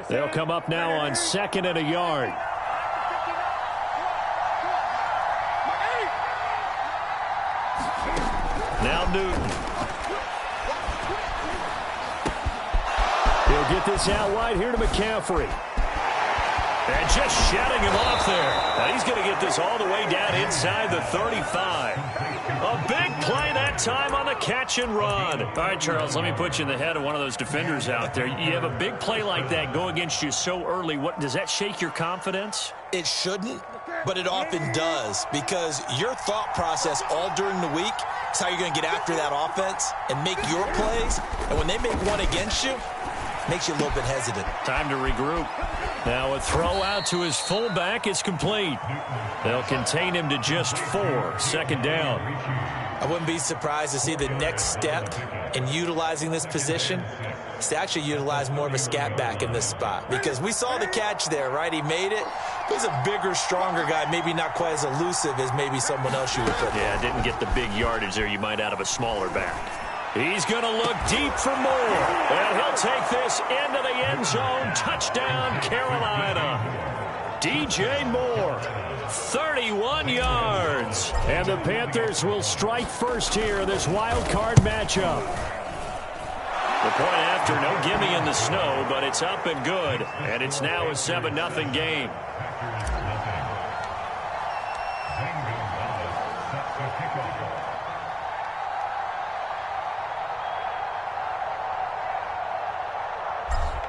They'll come up now on 2nd and a yard. Now Newton. He'll get this out wide here to McCaffrey. And just shutting him off there. And he's going to get this all the way down inside the 35. A big play that time on the catch and run. All right, Charles, let me put you in the head of one of those defenders out there. You have a big play like that go against you so early. What does that shake your confidence? It shouldn't, but it often does, because your thought process all during the week is how you're going to get after that offense and make your plays. And when they make one against you, it makes you a little bit hesitant. Time to regroup. Now a throw out to his fullback is complete. They'll contain him to just 4. 2nd down. I wouldn't be surprised to see the next step in utilizing this position is to actually utilize more of a scat back in this spot, because we saw the catch there, right? He made it. He's a bigger, stronger guy, maybe not quite as elusive as maybe someone else you would put there. Yeah, didn't get the big yardage there you might out of a smaller back. He's going to look deep for more. And he'll take this into the end zone. Touchdown, Carolina. DJ Moore, 31 yards. And the Panthers will strike first here in this wild card matchup. The point after, no gimme in the snow, but it's up and good. And it's now a 7-0 game.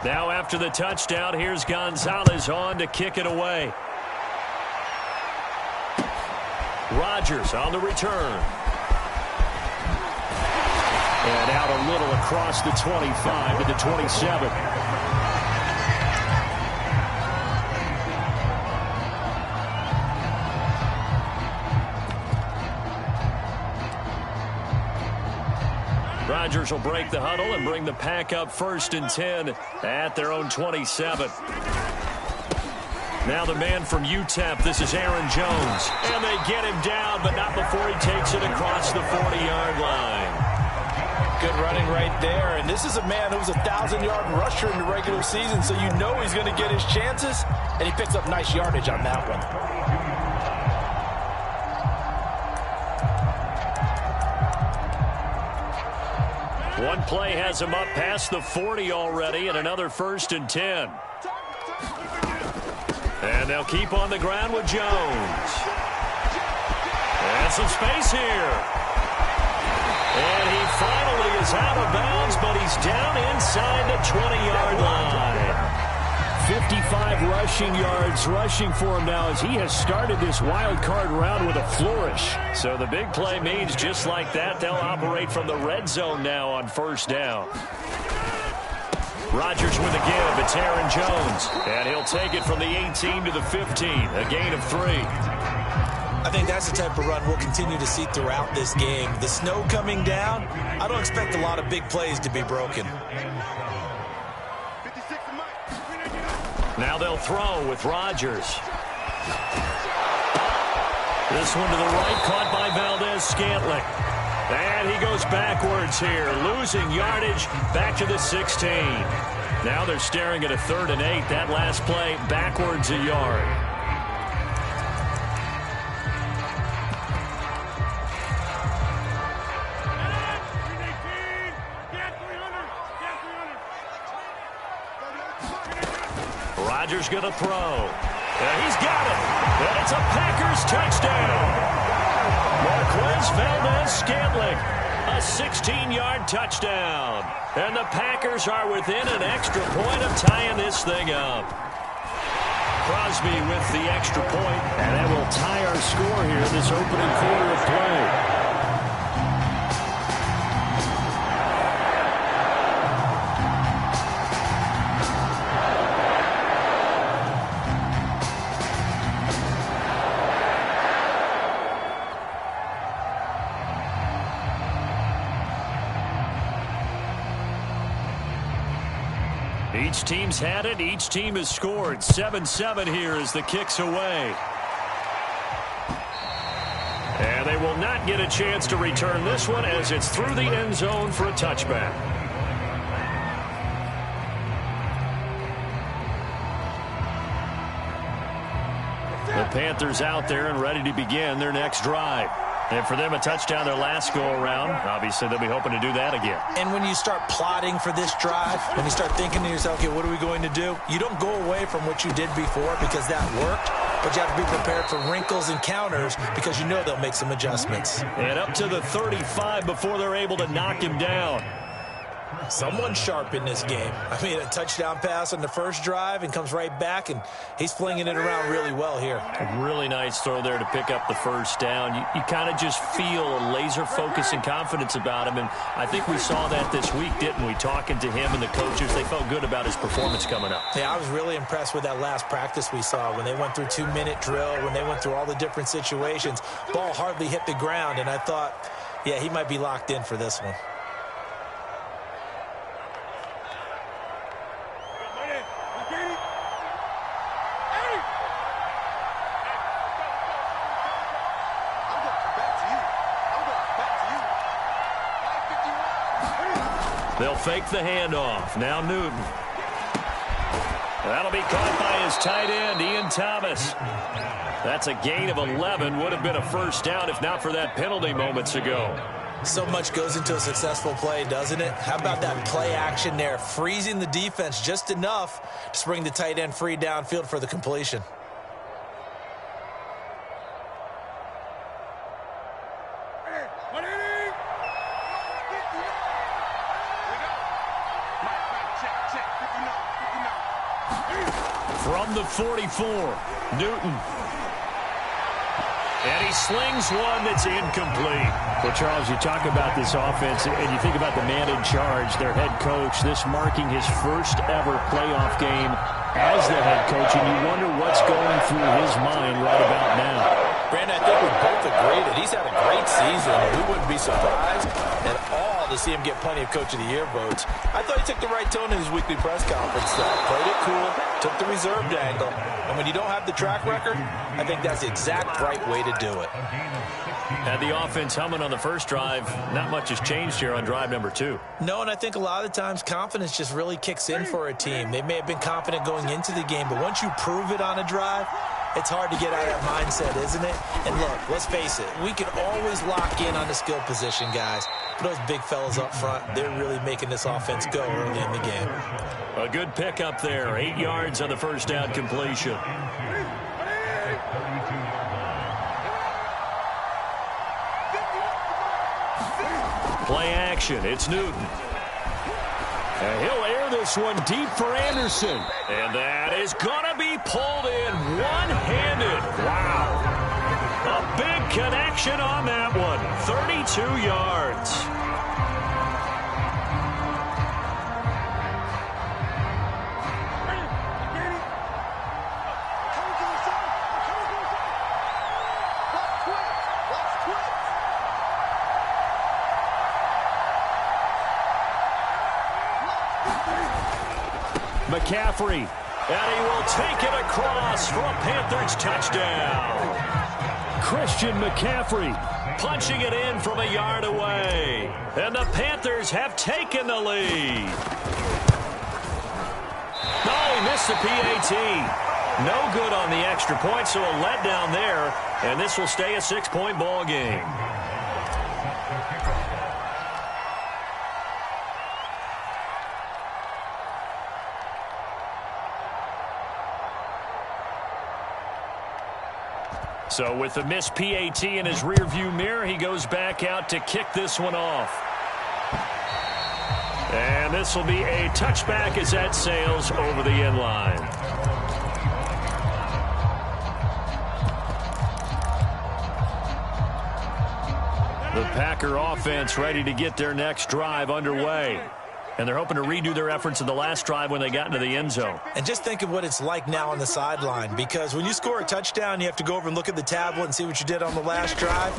Now after the touchdown, here's Gonzalez on to kick it away. Rodgers on the return. And out a little across the 25 to the 27. Rodgers will break the huddle and bring the pack up 1st and 10 at their own 27. Now the man from UTEP, this is Aaron Jones. And they get him down, but not before he takes it across the 40-yard line. Good running right there. And this is a man who was a 1,000-yard rusher in the regular season, so you know he's going to get his chances. And he picks up nice yardage on that one. One play has him up past the 40 already, and another 1st and 10. And they'll keep on the ground with Jones. And some space here. And he finally is out of bounds, but he's down inside the 20-yard line. 55 rushing yards rushing for him now as he has started this wild card round with a flourish. So the big play means just like that, they'll operate from the red zone now on 1st down. Rodgers with a give. It's Aaron Jones. And he'll take it from the 18 to the 15. A gain of 3. I think that's the type of run we'll continue to see throughout this game. The snow coming down, I don't expect a lot of big plays to be broken. Now they'll throw with Rodgers. This one to the right, caught by Valdez-Scantling. And he goes backwards here, losing yardage back to the 16. Now they're staring at a 3rd and 8. That last play, backwards a yard. Rodgers going to throw. And he's got it. And it's a Packers touchdown. Marquez Valdez-Scantling, a 16-yard touchdown. And the Packers are within an extra point of tying this thing up. Crosby with the extra point. And that will tie our score here this opening quarter of play. Each team's had it. Each team has scored. 7-7 here as the kick's away. And they will not get a chance to return this one as it's through the end zone for a touchback. Panthers out there and ready to begin their next drive. And for them, a touchdown their last go-around. Obviously, they'll be hoping to do that again. And when you start plotting for this drive, when you start thinking to yourself, okay, what are we going to do? You don't go away from what you did before because that worked, but you have to be prepared for wrinkles and counters because you know they'll make some adjustments. And up to the 35 before they're able to knock him down. Someone's sharp in this game. I mean, a touchdown pass on the first drive and comes right back, and he's flinging it around really well here. A really nice throw there to pick up the first down. You kind of just feel a laser focus and confidence about him, and I think we saw that this week, didn't we? Talking to him and the coaches, they felt good about his performance coming up. Yeah, I was really impressed with that last practice we saw when they went through 2-minute drill, when they went through all the different situations. Ball hardly hit the ground, and I thought, yeah, he might be locked in for this one. They'll fake the handoff. Now Newton. That'll be caught by his tight end, Ian Thomas. That's a gain of 11. Would have been a first down if not for that penalty moments ago. So much goes into a successful play, doesn't it? How about that play action there, freezing the defense just enough to bring the tight end free downfield for the completion. From the 44, Newton. And he slings one that's incomplete. Well, Charles, you talk about this offense, and you think about the man in charge, their head coach, this marking his first ever playoff game as the head coach, and you wonder what's going through his mind right about now. Brandon, I think we both agree that he's had a great season. We wouldn't be surprised at all to see him get plenty of Coach of the Year votes. I thought he took the right tone in his weekly press conference, though. Played it cool, took the reserved angle. And when you don't have the track record, I think that's the exact right way to do it. Had the offense humming on the first drive. Not much has changed here on drive number 2. No, and I think a lot of times confidence just really kicks in for a team. They may have been confident going into the game, but once you prove it on a drive, it's hard to get out of that mindset, isn't it? And look, let's face it, we can always lock in on the skill position, guys. But those big fellas up front, they're really making this offense go early in the game. A good pickup there. 8 yards on the first down completion. Play action. It's Newton. And he'll air this one deep for Anderson. And that is going to be pulled in one-handed. Wow. A big connection on that one. 32 yards. McCaffrey, and he will take it across for a Panthers touchdown. Christian McCaffrey punching it in from a yard away. And the Panthers have taken the lead. Oh, he missed the PAT. No good on the extra point, so a letdown there. And this will stay a 6-point ball game. So with the missed PAT in his rearview mirror, he goes back out to kick this one off. And this will be a touchback as that sails over the end line. The Packer offense ready to get their next drive underway. And they're hoping to redo their efforts in the last drive when they got into the end zone. And just think of what it's like now on the sideline, because when you score a touchdown, you have to go over and look at the tablet and see what you did on the last drive.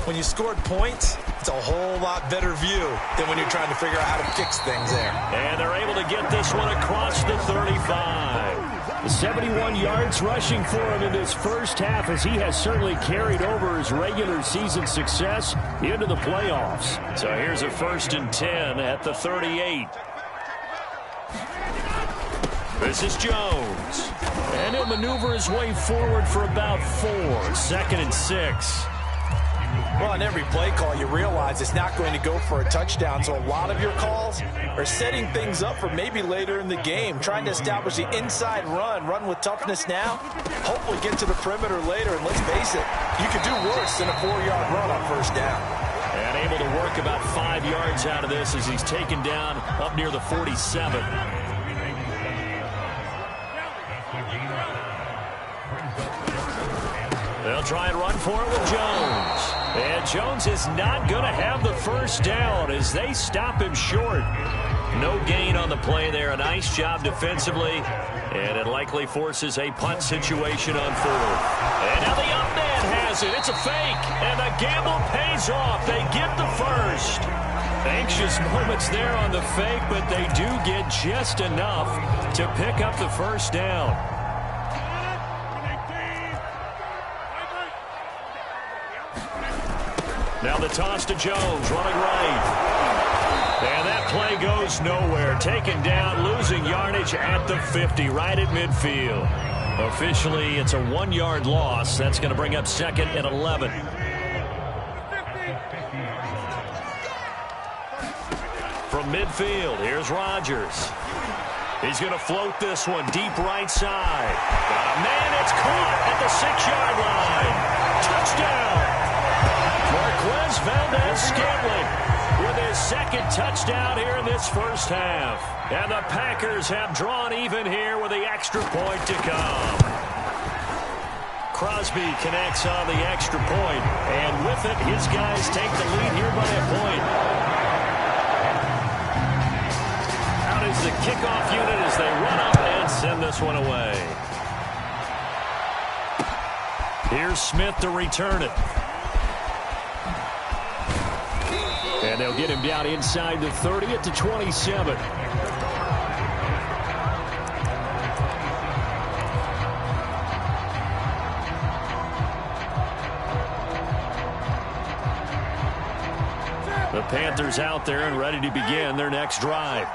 When you scored points, it's a whole lot better view than when you're trying to figure out how to fix things there. And they're able to get this one across the 35. 71 yards rushing for him in this first half, as he has certainly carried over his regular season success into the playoffs. So here's a 1st and 10 at the 38. The This is Jones. And he'll maneuver his way forward for about 4. 2nd and 6. Well, on every play call, you realize it's not going to go for a touchdown, so a lot of your calls are setting things up for maybe later in the game, trying to establish the inside run with toughness now, hopefully get to the perimeter later, and let's face it, you could do worse than a 4-yard run on first down. And able to work about 5 yards out of this as he's taken down up near the 47. They'll try and run for it with Jones. And Jones is not going to have the first down as they stop him short. No gain on the play there. A nice job defensively. And it likely forces a punt situation on 4th. And now the up man has it. It's a fake. And the gamble pays off. They get the first. Anxious moments there on the fake, but they do get just enough to pick up the first down. Now the toss to Jones, running right. And that play goes nowhere. Taken down, losing yardage at the 50, right at midfield. Officially, it's a 1-yard loss. That's going to bring up 2nd and 11. From midfield, here's Rodgers. He's going to float this one deep right side. Man, it's caught at the 6-yard line. Touchdown. Marquez Valdez-Scantling with his 2nd touchdown here in this first half. And the Packers have drawn even here with the extra point to come. Crosby connects on the extra point, and with it, his guys take the lead here by a point. Out is the kickoff unit as they run up and send this one away. Here's Smith to return it. And they'll get him down inside the 30 at the 27. The Panthers out there and ready to begin their next drive.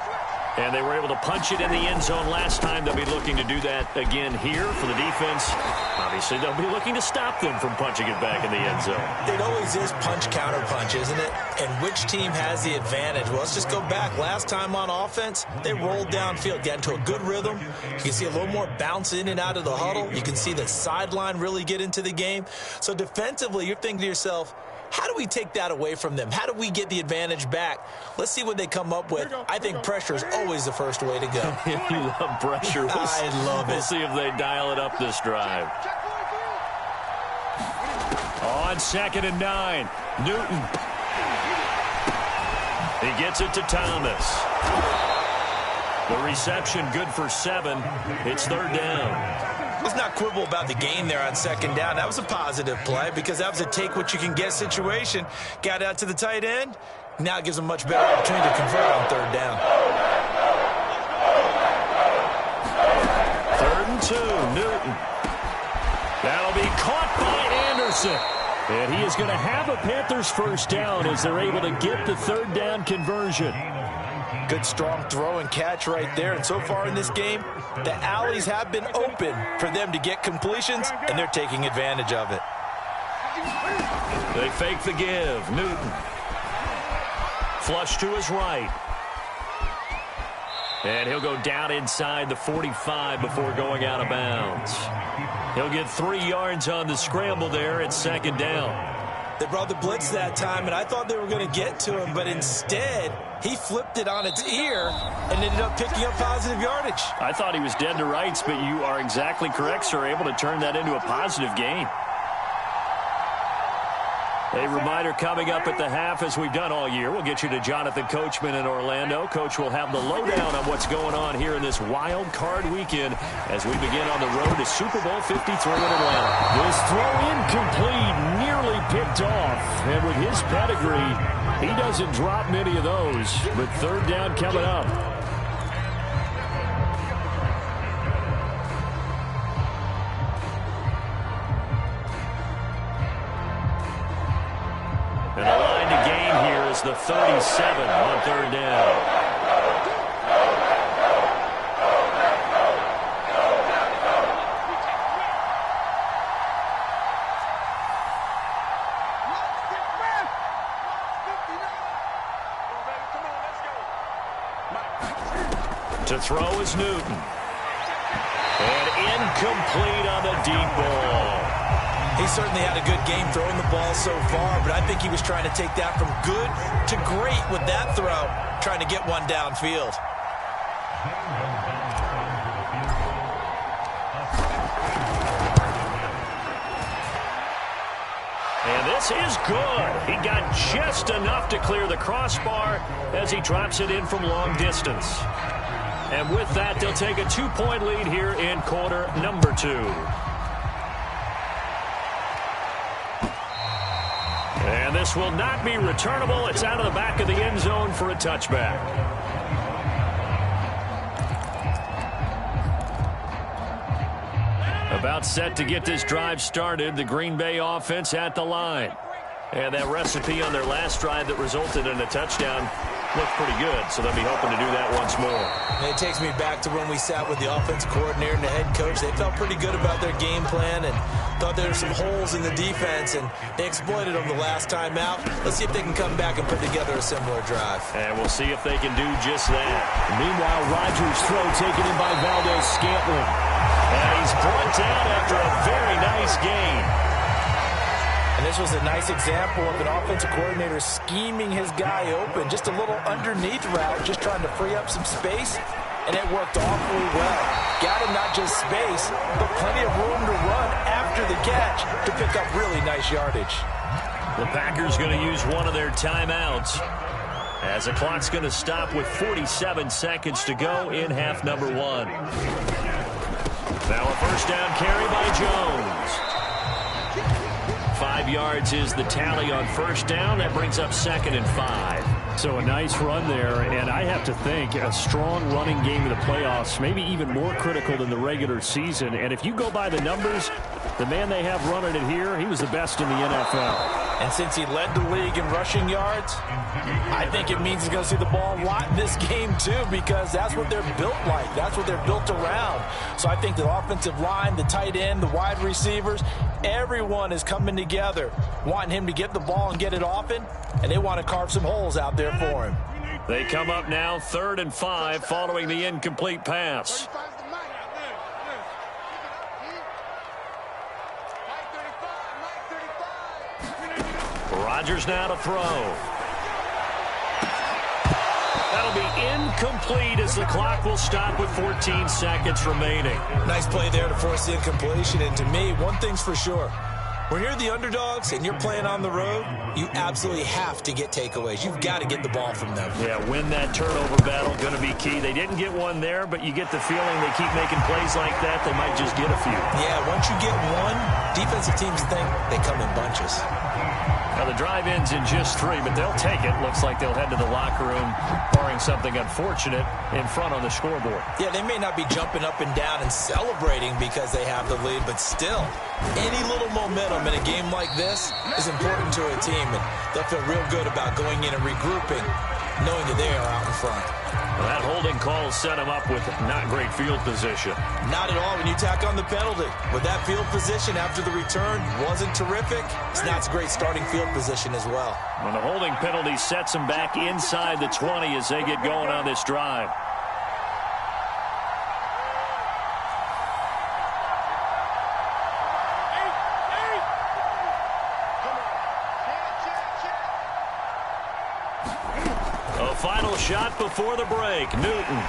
And they were able to punch it in the end zone last time. They'll be looking to do that again here for the defense. Obviously, they'll be looking to stop them from punching it back in the end zone. It always is punch-counter-punch, isn't it? And which team has the advantage? Well, let's just go back. Last time on offense, they rolled downfield, got into a good rhythm. You can see a little more bounce in and out of the huddle. You can see the sideline really get into the game. So defensively, you're thinking to yourself, how do we take that away from them? How do we get the advantage back? Let's see what they come up with. I think pressure is always the first way to go. You love pressure. I love it. We'll see if they dial it up this drive. On 2nd and 9, Newton. He gets it to Thomas. The reception good for 7. It's 3rd down. Let's not quibble about the gain there on 2nd down. That was a positive play because that was a take-what-you-can-get situation. Got out to the tight end. Now it gives them much better opportunity to convert on 3rd down. 3rd and 2, Newton. That'll be caught by Anderson. And he is going to have a Panthers first down as they're able to get the 3rd down conversion. Good, strong throw and catch right there. And so far in this game, the alleys have been open for them to get completions, and they're taking advantage of it. They fake the give. Newton. Flush to his right. And he'll go down inside the 45 before going out of bounds. He'll get 3 yards on the scramble there at 2nd down. They brought the blitz that time, and I thought they were going to get to him, but instead, he flipped it on its ear and ended up picking up positive yardage. I thought he was dead to rights, but you are exactly correct, sir, able to turn that into a positive gain. A reminder coming up at the half, as we've done all year. We'll get you to Jonathan Coachman in Orlando. Coach will have the lowdown on what's going on here in this wild card weekend as we begin on the road to Super Bowl 53 in Atlanta. This throw incomplete, nearly picked off. And with his pedigree, he doesn't drop many of those. But 3rd down coming up. And the line to gain here is the 37 on 3rd down. To throw is Newton. And incomplete on the deep ball. He certainly had a good game throwing the ball so far, but I think he was trying to take that from good to great with that throw, trying to get one downfield. And this is good. He got just enough to clear the crossbar as he drops it in from long distance. And with that, they'll take a 2-point lead here in quarter number 2. And this will not be returnable. It's out of the back of the end zone for a touchback. About set to get this drive started. The Green Bay offense at the line. And that recipe on their last drive that resulted in a touchdown looked pretty good, so they'll be hoping to do that once more. And it takes me back to when we sat with the offense coordinator and the head coach. They felt pretty good about their game plan and thought there were some holes in the defense, and they exploited them the last time out. Let's see if they can come back and put together a similar drive. And we'll see if they can do just that. Meanwhile, Rodgers' throw taken in by Valdez-Scantling. And he's brought down after a very nice game. And this was a nice example of an offensive coordinator scheming his guy open. Just a little underneath route, just trying to free up some space, and it worked awfully well. Got him not just space, but plenty of room to run after the catch to pick up really nice yardage. The Packers going to use one of their timeouts as the clock's going to stop with 47 seconds to go in half number 1. Now a first down carry by Jones. 5 yards is the tally on first down. That brings up 2nd and 5. So a nice run there, and I have to think a strong running game in the playoffs, maybe even more critical than the regular season. And if you go by the numbers, the man they have running it here, he was the best in the NFL. And since he led the league in rushing yards, I think it means he's going to see the ball a lot in this game too, because that's what they're built like. That's what they're built around. So I think the offensive line, the tight end, the wide receivers, everyone is coming together, wanting him to get the ball and get it often, and they want to carve some holes out there for him. They come up now 3rd and 5 following the incomplete pass. Rodgers now to throw. That'll be incomplete as the clock will stop with 14 seconds remaining. Nice play there to force the incompletion. And to me, one thing's for sure. When you're the underdogs and you're playing on the road, you absolutely have to get takeaways. You've got to get the ball from them. Yeah, win that turnover battle, going to be key. They didn't get one there, but you get the feeling they keep making plays like that, they might just get a few. Yeah, once you get one, defensive teams think they come in bunches. Now the drive ends in just 3, but they'll take it. Looks like they'll head to the locker room, barring something unfortunate in front on the scoreboard. Yeah, they may not be jumping up and down and celebrating because they have the lead, but still, any little momentum in a game like this is important to a team, and they'll feel real good about going in and regrouping, knowing that they are out in front. Well, that holding call set him up with not great field position. Not at all when you tack on the penalty. With that field position after the return wasn't terrific, it's not a great starting field position as well. When the holding penalty sets him back inside the 20 as they get going on this drive. Final shot before the break. Newton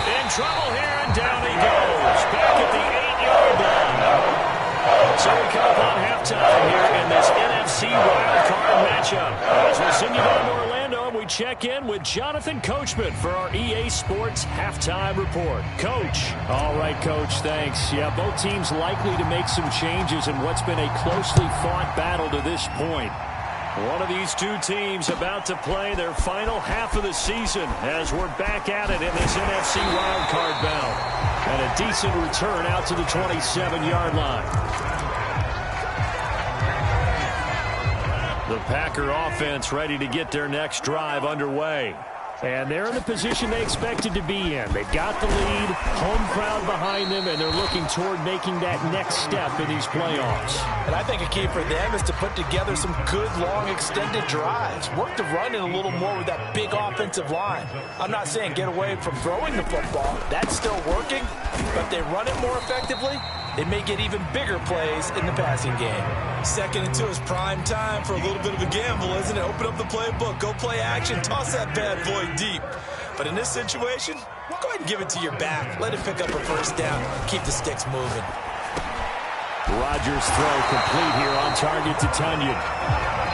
in trouble here, and down he goes. Back at the 8-yard line. So we come up on halftime here in this NFC wildcard matchup. As we send you down to Orlando, we check in with Jonathan Coachman for our EA Sports Halftime Report. Coach. All right, Coach, thanks. Yeah, both teams likely to make some changes in what's been a closely fought battle to this point. One of these two teams about to play their final half of the season as we're back at it in this NFC wildcard bout. And a decent return out to the 27-yard line. The Packer offense ready to get their next drive underway. And they're in the position they expected to be in. They've got the lead, home crowd behind them, and they're looking toward making that next step in these playoffs. And I think a key for them is to put together some good, long, extended drives. Work the run in a little more with that big offensive line. I'm not saying get away from throwing the football. That's still working. But if they run it more effectively, they may get even bigger plays in the passing game. 2nd and 2 is prime time for a little bit of a gamble, isn't it? Open up the playbook, go play action, toss that bad boy deep. But in this situation, go ahead and give it to your back. Let it pick up a first down. Keep the sticks moving. Rodgers' throw complete here on target to Tunyon.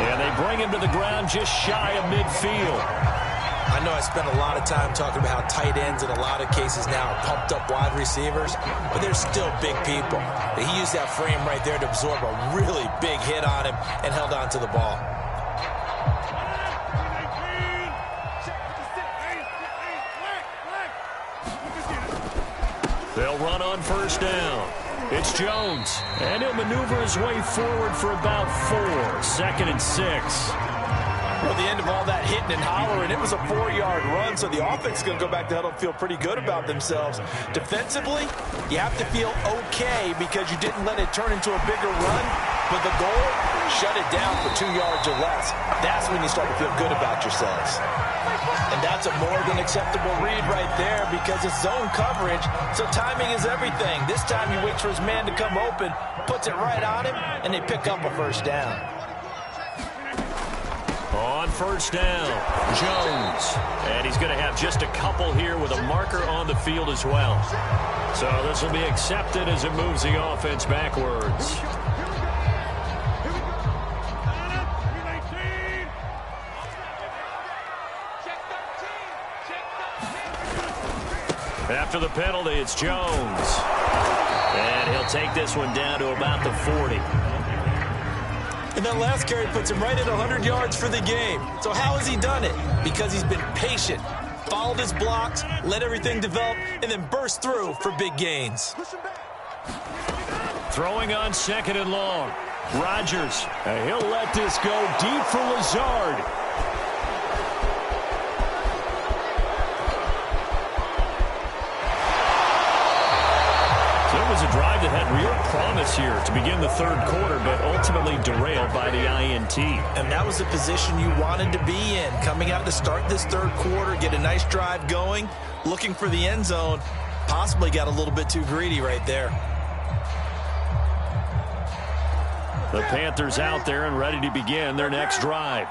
And they bring him to the ground just shy of midfield. I know I spent a lot of time talking about how tight ends in a lot of cases now are pumped up wide receivers, but they're still big people. He used that frame right there to absorb a really big hit on him and held on to the ball. They'll run on first down. It's Jones, and he'll maneuver his way forward for about 4. 2nd and 6. Well, the end of all that hitting and hollering, it was a 4-yard run, so the offense is going to go back to huddle and feel pretty good about themselves. Defensively, you have to feel okay because you didn't let it turn into a bigger run, but the goal, shut it down for 2 yards or less. That's when you start to feel good about yourselves. And that's a more than acceptable read right there because it's zone coverage, so timing is everything. This time he waits for his man to come open, puts it right on him, and they pick up a first down. On first down, Jones. And he's going to have just a couple here with a marker on the field as well. So this will be accepted as it moves the offense backwards. After the penalty, it's Jones. And he'll take this one down to about the 40. And that last carry puts him right at 100 yards for the game. So how has he done it? Because he's been patient, followed his blocks, let everything develop, and then burst through for big gains. Throwing on 2nd and long. Rodgers, and he'll let this go deep for Lazard. It was a drive that had real promise here to begin the 3rd quarter, but ultimately derailed by the INT. And that was the position you wanted to be in. Coming out to start this 3rd quarter, get a nice drive going, looking for the end zone. Possibly got a little bit too greedy right there. The Panthers out there and ready to begin their next drive.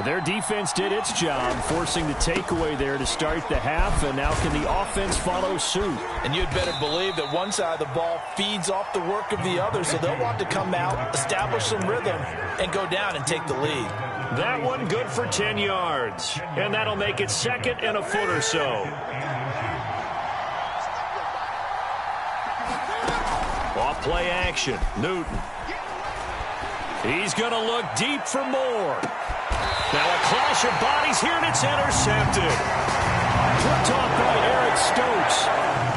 Their defense did its job, forcing the takeaway there to start the half, and now can the offense follow suit? And you'd better believe that one side of the ball feeds off the work of the other, so they'll want to come out, establish some rhythm, and go down and take the lead. That one good for 10 yards, and that'll make it 2nd and a foot or so. Off play action, Newton. He's going to look deep for more. Now a clash of bodies here, and it's intercepted. Flipped off by Eric Stokes.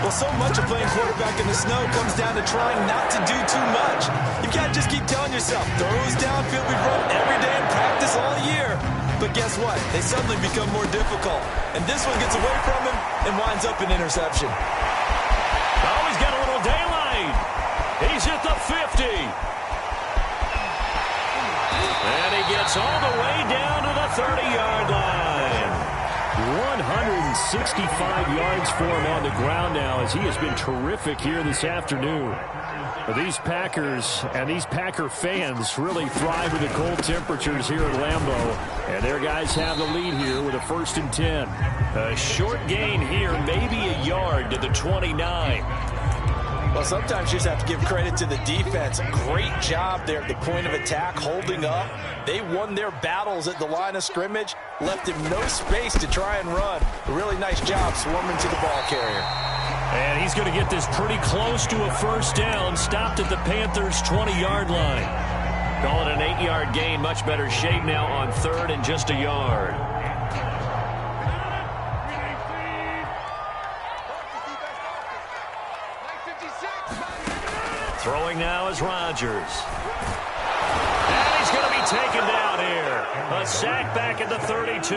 Well, so much of playing quarterback in the snow comes down to trying not to do too much. You got to just keep telling yourself, throws downfield we've run every day in practice all year. But guess what? They suddenly become more difficult. And this one gets away from him and winds up an interception. Oh, he's got a little daylight. He's at the 50. And he gets all the way down to the 30-yard line. 165 yards for him on the ground now, as he has been terrific here this afternoon. These Packers and these Packer fans really thrive with the cold temperatures here at Lambeau. And their guys have the lead here with a 1st and 10. A short gain here, maybe a yard to the 29. Well, sometimes you just have to give credit to the defense. Great job there at the point of attack, holding up. They won their battles at the line of scrimmage, left him no space to try and run. A really nice job swarming to the ball carrier. And he's going to get this pretty close to a first down, stopped at the Panthers' 20-yard line. Call it an 8-yard gain, much better shape now on 3rd and just a yard. Throwing now is Rodgers. And he's going to be taken down here. A sack back at the 32.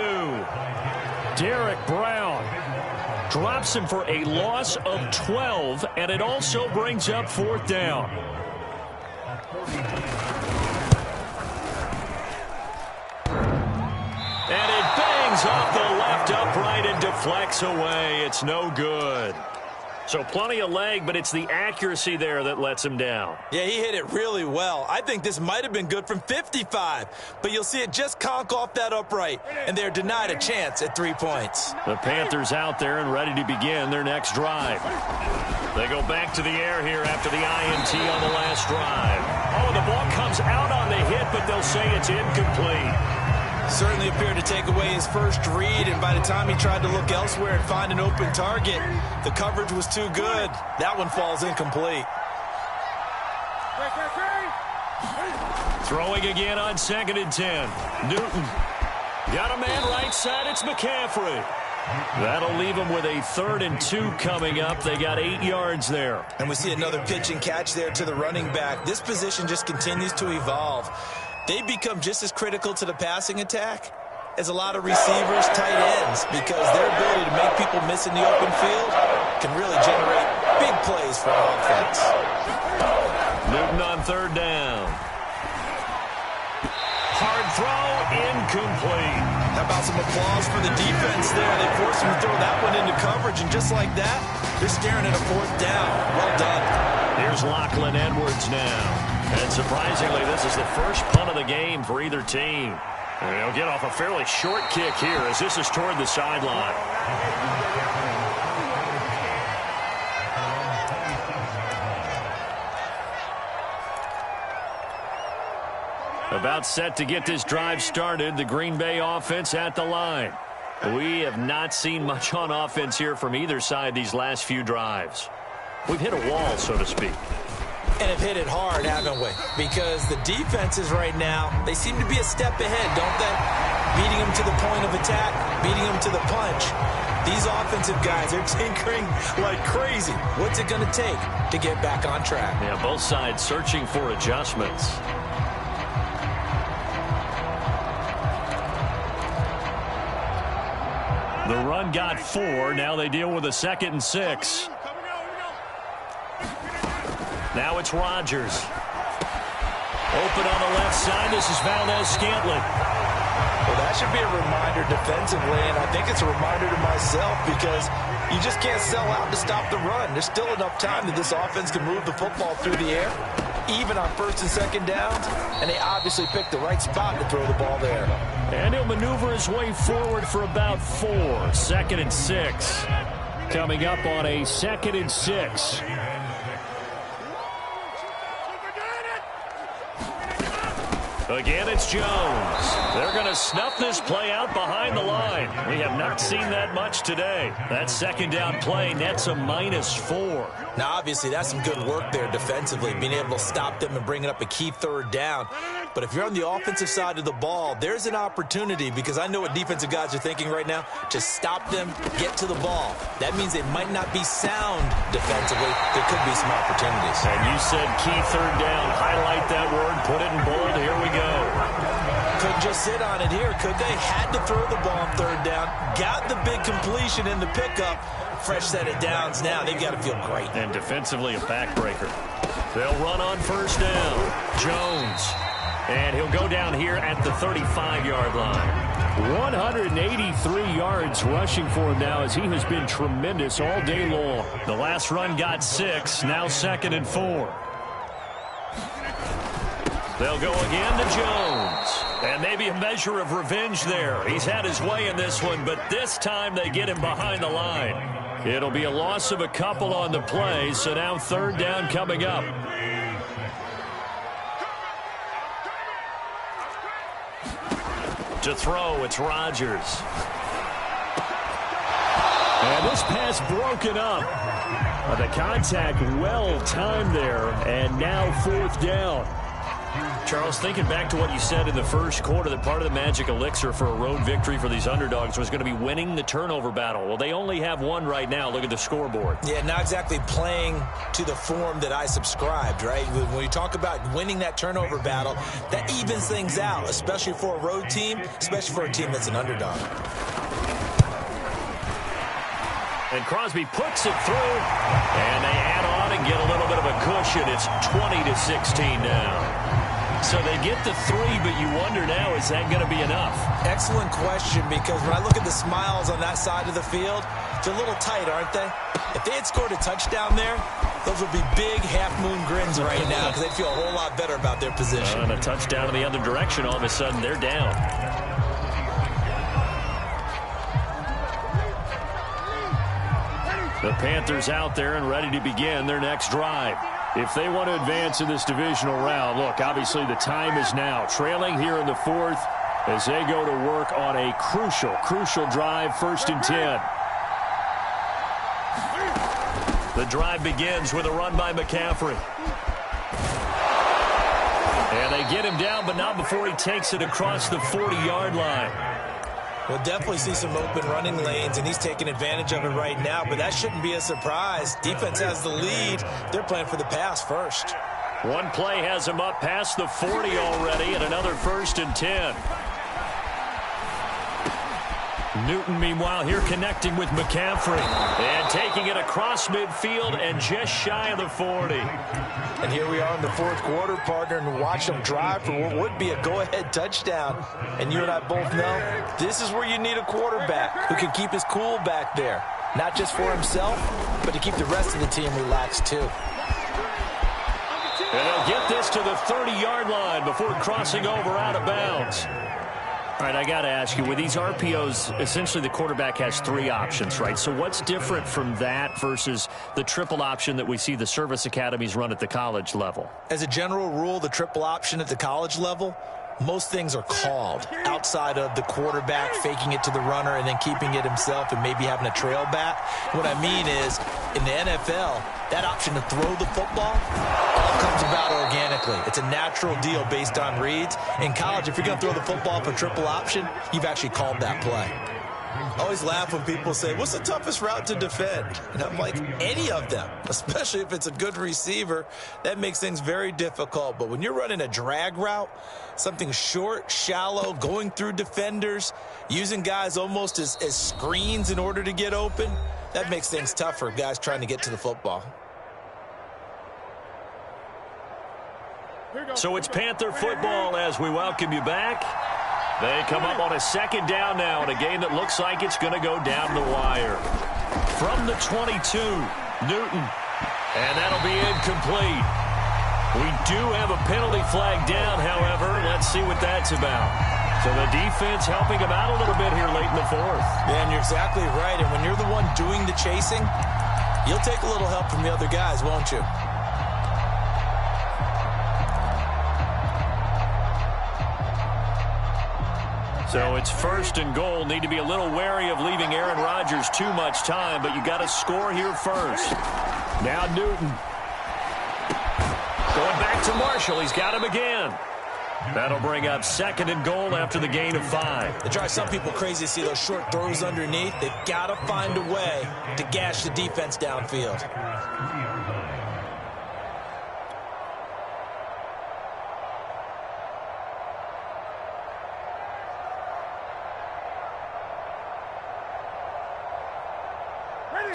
Derek Brown. Drops him for a loss of 12, and it also brings up 4th down. And it bangs off the left upright and deflects away. It's no good. So plenty of leg, but it's the accuracy there that lets him down. Yeah, he hit it really well. I think this might have been good from 55, but you'll see it just conk off that upright, and they're denied a chance at 3 points. The Panthers out there and ready to begin their next drive. They go back to the air here after the INT on the last drive. Oh, the ball comes out on the hit, but they'll say it's incomplete. Certainly appeared to take away his first read, and by the time he tried to look elsewhere and find an open target, the coverage was too good. That one falls incomplete. Throwing again on 2nd and 10. Newton. Got a man right side. It's McCaffrey. That'll leave them with a 3rd and 2 coming up. They got 8 yards there. And we see another pitch and catch there to the running back. This position just continues to evolve. They become just as critical to the passing attack as a lot of receivers, tight ends, because their ability to make people miss in the open field can really generate big plays for offense. Newton on 3rd down. Hard throw, incomplete. How about some applause for the defense there? They forced him to throw that one into coverage, and just like that, they're staring at a 4th down. Well done. Here's Lachlan Edwards now. And surprisingly, this is the first punt of the game for either team. And they'll get off a fairly short kick here as this is toward the sideline. About set to get this drive started, the Green Bay offense at the line. We have not seen much on offense here from either side these last few drives. We've hit a wall, so to speak. And have hit it hard, haven't we? Because the defenses right now, they seem to be a step ahead, don't they? Beating them to the point of attack, beating them to the punch. These offensive guys are tinkering like crazy. What's it going to take to get back on track? Yeah, both sides searching for adjustments. The run got 4. Now they deal with a 2nd and 6. Now it's Rodgers. Open on the left side. This is Valdez-Scantling. Well, that should be a reminder defensively, and I think it's a reminder to myself because you just can't sell out to stop the run. There's still enough time that this offense can move the football through the air, even on 1st and 2nd downs, and they obviously picked the right spot to throw the ball there. And he'll maneuver his way forward for about 4. 2nd and 6. Coming up on a 2nd and 6. Again, it's Jones. They're going to snuff this play out behind the line. We have not seen that much today. That 2nd down play nets a -4. Now, obviously, that's some good work there defensively, being able to stop them and bringing up a key 3rd down. But if you're on the offensive side of the ball, there's an opportunity, because I know what defensive guys are thinking right now, to stop them, get to the ball. That means they might not be sound defensively. There could be some opportunities. And you said key 3rd down. Highlight that word. Put it in bold. Here we go. Couldn't just sit on it here, could they? Had to throw the ball on 3rd down. Got the big completion in the pickup. Fresh set of downs now. They've got to feel great. And defensively, a backbreaker. They'll run on 1st down. Jones. And he'll go down here at the 35-yard line. 183 yards rushing for him now as he has been tremendous all day long. The last run got 6. Now 2nd and 4. They'll go again to Jones. And maybe a measure of revenge there. He's had his way in this one, but this time they get him behind the line. It'll be a loss of a couple on the play, so now 3rd down coming up. To throw, it's Rodgers. And this pass broken up. The contact well timed there, and now 4th down. Charles, thinking back to what you said in the first quarter, that part of the magic elixir for a road victory for these underdogs was going to be winning the turnover battle. Well, they only have one right now. Look at the scoreboard. Yeah, not exactly playing to the form that I subscribed, right? When you talk about winning that turnover battle, that evens things out, especially for a road team, especially for a team that's an underdog. And Crosby puts it through, and they add on and get a little bit of a cushion. It's 20-16 now. So they get the 3, but you wonder now, is that going to be enough? Excellent question, because when I look at the smiles on that side of the field, they're a little tight, aren't they? If they had scored a touchdown there, those would be big half-moon grins right now because they'd feel a whole lot better about their position. And a touchdown in the other direction, all of a sudden they're down. The Panthers out there and ready to begin their next drive. If they want to advance in this divisional round, look, obviously the time is now. Trailing here in the 4th as they go to work on a crucial drive, 1st and 10. The drive begins with a run by McCaffrey. And they get him down, but not before he takes it across the 40-yard line. We'll definitely see some open running lanes, and he's taking advantage of it right now, but that shouldn't be a surprise. Defense has the lead. They're playing for the pass first. One play has him up past the 40 already, and another 1st and 10. Newton, meanwhile, here connecting with McCaffrey and taking it across midfield and just shy of the 40. And here we are in the 4th quarter, partner, and watch them drive for what would be a go-ahead touchdown. And you and I both know this is where you need a quarterback who can keep his cool back there, not just for himself, but to keep the rest of the team relaxed too. And they'll get this to the 30-yard line before crossing over out of bounds. All right, I got to ask you, with these RPOs, essentially the quarterback has 3 options, right? So what's different from that versus the triple option that we see the service academies run at the college level? As a general rule, the triple option at the college level, most things are called outside of the quarterback faking it to the runner and then keeping it himself and maybe having a trail back. What I mean is, in the NFL, that option to throw the football all comes about organically. It's a natural deal based on reads. In college, if you're going to throw the football for triple option, you've actually called that play. I always laugh when people say, what's the toughest route to defend? And I'm like, any of them, especially if it's a good receiver. That makes things very difficult. But when you're running a drag route, something short, shallow, going through defenders, using guys almost as screens in order to get open, that makes things tough for guys trying to get to the football. So it's Panther football as we welcome you back. They come up on a 2nd down now in a game that looks like it's going to go down the wire. From the 22, Newton. And that'll be incomplete. We do have a penalty flag down, however. Let's see what that's about. So the defense helping him out a little bit here late in the 4th. Yeah, and you're exactly right. And when you're the one doing the chasing, you'll take a little help from the other guys, won't you? So it's 1st and goal. Need to be a little wary of leaving Aaron Rodgers too much time, but you got to score here first. Now Newton. Going back to Marshall. He's got him again. That'll bring up 2nd and goal after the gain of 5. It drives some people crazy to see those short throws underneath. They've got to find a way to gash the defense downfield.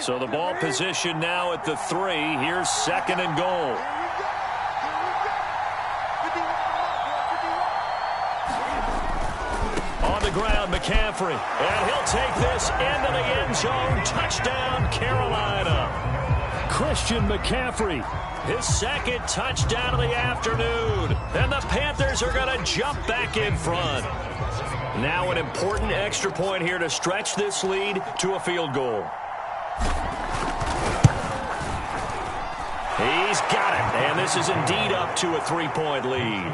So the ball position now at the 3. Here's 2nd and goal. On the ground, McCaffrey. And he'll take this into the end zone. Touchdown, Carolina. Christian McCaffrey. His 2nd touchdown of the afternoon. And the Panthers are going to jump back in front. Now an important extra point here to stretch this lead to a field goal. He's got it, and this is indeed up to a 3-point lead.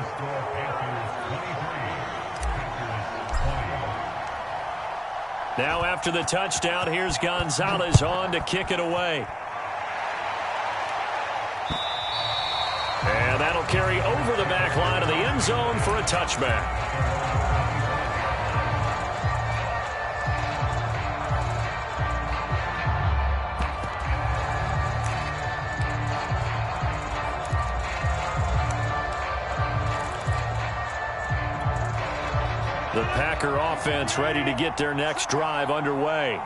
Now after the touchdown, here's Gonzalez on to kick it away. And that'll carry over the back line of the end zone for a touchback. The Packer offense ready to get their next drive underway.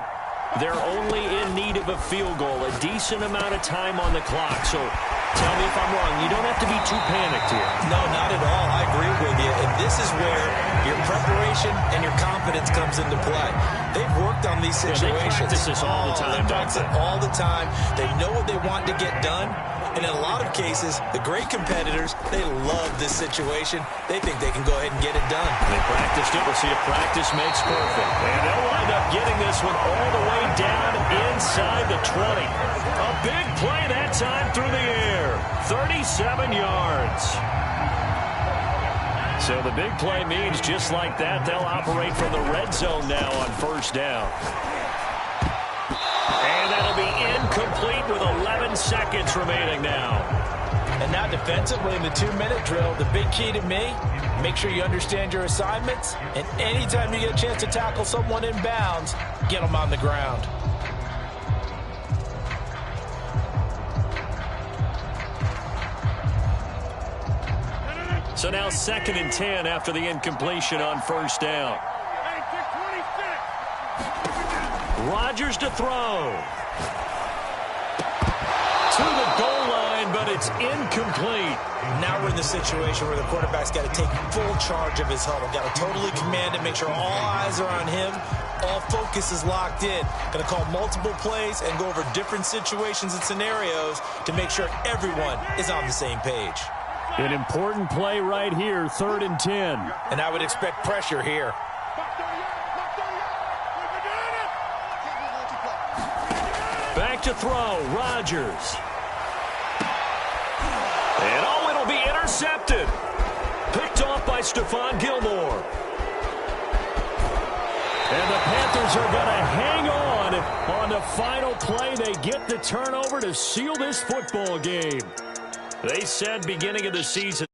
They're only in need of a field goal, a decent amount of time on the clock. So tell me if I'm wrong. You don't have to be too panicked here. No, not at all. I agree with you. And this is where your preparation and your confidence comes into play. They've worked on these situations. They practice this all the time. They practice it all the time. They know what they want to get done. And in a lot of cases, the great competitors, they love this situation. They think they can go ahead and get it done. They practiced it. We'll see if practice makes perfect. And they'll wind up getting this one all the way down inside the 20. A big play that time through the air. 37 yards. So the big play means just like that, they'll operate from the red zone now on first down. And that'll be incomplete with 11 seconds remaining now. And now defensively in the 2-minute drill, the big key to me, make sure you understand your assignments. And anytime you get a chance to tackle someone in bounds, get them on the ground. So now 2nd and 10 after the incompletion on first down. Rodgers to throw. To the goal line, but it's incomplete. Now we're in the situation where the quarterback's got to take full charge of his huddle. Got to totally command it, make sure all eyes are on him. All focus is locked in. Going to call multiple plays and go over different situations and scenarios to make sure everyone is on the same page. An important play right here, 3rd and 10. And I would expect pressure here. Back to throw, Rodgers. And oh, it'll be intercepted. Picked off by Stephon Gilmore. And the Panthers are going to hang on the final play. They get the turnover to seal this football game. They said beginning of the season.